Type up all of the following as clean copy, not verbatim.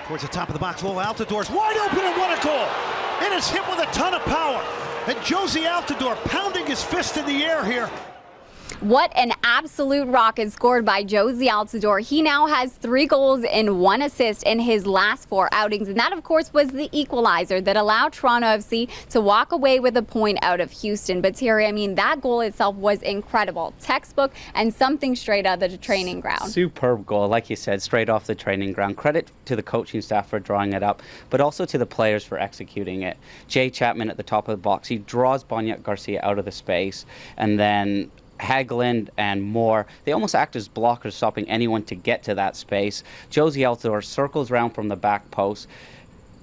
Towards the top of the box, Altidore's wide open and what a goal! And it's hit with a ton of power. And Jozy Altidore pounding his fist in the air here. What an absolute rocket scored by Jozy Altidore. He now has 3 goals and 1 assist in his last 4 outings. And that, of course, was the equalizer that allowed Toronto FC to walk away with a point out of Houston. But Terry, I mean, that goal itself was incredible. Textbook and something straight out of the training ground. Superb goal, like you said, straight off the training ground. Credit to the coaching staff for drawing it up, but also to the players for executing it. Jay Chapman at the top of the box, he draws Boniek Garcia out of the space, and then Hagelin and Moore, they almost act as blockers, stopping anyone to get to that space. Jozy Altidore circles around from the back post.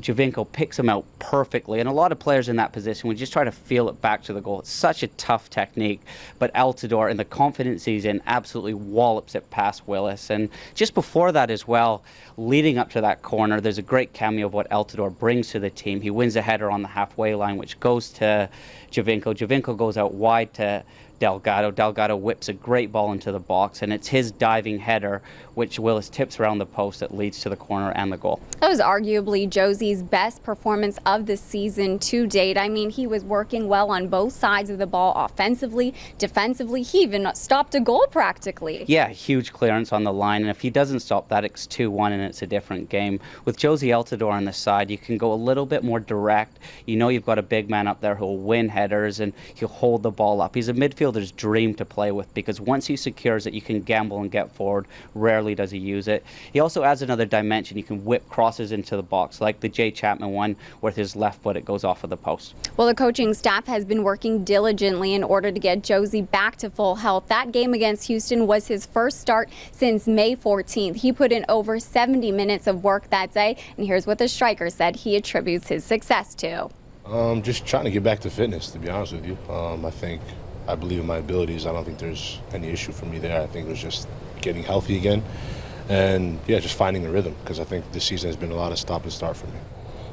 Giovinco picks him out perfectly, and a lot of players in that position would just try to feel it back to the goal. It's such a tough technique, but Altidore, in the confidence he's in, absolutely wallops it past Willis. And just before that as well, leading up to that corner, there's a great cameo of what Altidore brings to the team. He wins a header on the halfway line, which goes to Giovinco. Giovinco goes out wide to Delgado. Delgado whips a great ball into the box, and it's his diving header, which Willis tips around the post, that leads to the corner and the goal. That was arguably Jozy's best performance of the season to date. I mean, he was working well on both sides of the ball, offensively, defensively. He even stopped a goal practically. Yeah, huge clearance on the line, and if he doesn't stop that, it's 2-1 and it's a different game. With Jozy Altidore on the side, you can go a little bit more direct. You know you've got a big man up there who'll win headers and he'll hold the ball up. He's a midfielder's dream to play with, because once he secures it, you can gamble and get forward. Rarely does he use it. He also adds another dimension. You can whip crosses into the box, like the Jay Chapman one, with his left foot, it goes off of the post. Well, the coaching staff has been working diligently in order to get Jozy back to full health. That game against Houston was his first start since May 14th. He put in over 70 minutes of work that day, and here's what the striker said he attributes his success to. Just trying to get back to fitness, to be honest with you. I believe in my abilities. I don't think there's any issue for me there. I think it was just getting healthy again and, yeah, just finding a rhythm, because I think this season has been a lot of stop and start for me.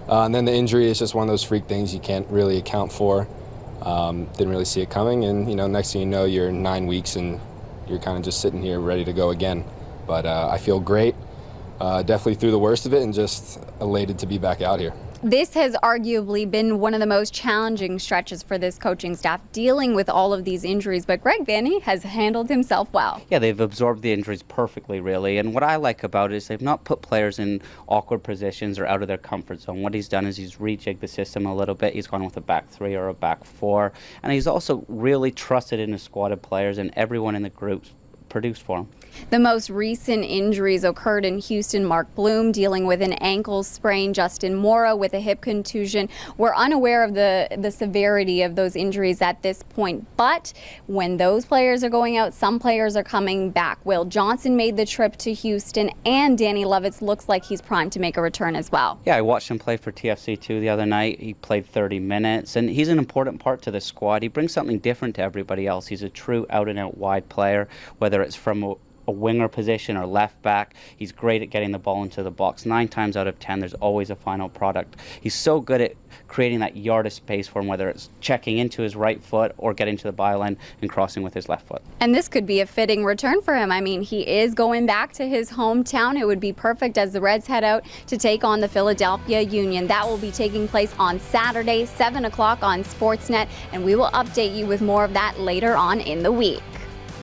And then the injury is just one of those freak things you can't really account for. Didn't really see it coming, and, you know, next thing you know, you're 9 weeks and you're kind of just sitting here ready to go again. But I feel great, definitely through the worst of it, and just elated to be back out here. This has arguably been one of the most challenging stretches for this coaching staff, dealing with all of these injuries, but Greg Vanney has handled himself well. Yeah, they've absorbed the injuries perfectly, really, and what I like about it is they've not put players in awkward positions or out of their comfort zone. What he's done is he's rejigged the system a little bit. He's gone with a back 3 or a back 4, and he's also really trusted in his squad of players, and everyone in the group produced for him. The most recent injuries occurred in Houston. Mark Bloom dealing with an ankle sprain, Justin Mora with a hip contusion. We're unaware of the severity of those injuries at this point, but when those players are going out, some players are coming back. Will Johnson made the trip to Houston, and Danny Lovitz looks like he's primed to make a return as well. Yeah, I watched him play for TFC 2 the other night. He played 30 minutes, and he's an important part to the squad. He brings something different to everybody else. He's a true out-and-out wide player, whether it's from a winger position or left back. He's great at getting the ball into the box. 9 times out of 10, there's always a final product. He's so good at creating that yard of space for him, whether it's checking into his right foot or getting to the byline and crossing with his left foot. And this could be a fitting return for him. I mean, he is going back to his hometown. It would be perfect as the Reds head out to take on the Philadelphia Union. That will be taking place on Saturday, 7 o'clock on Sportsnet, and we will update you with more of that later on in the week.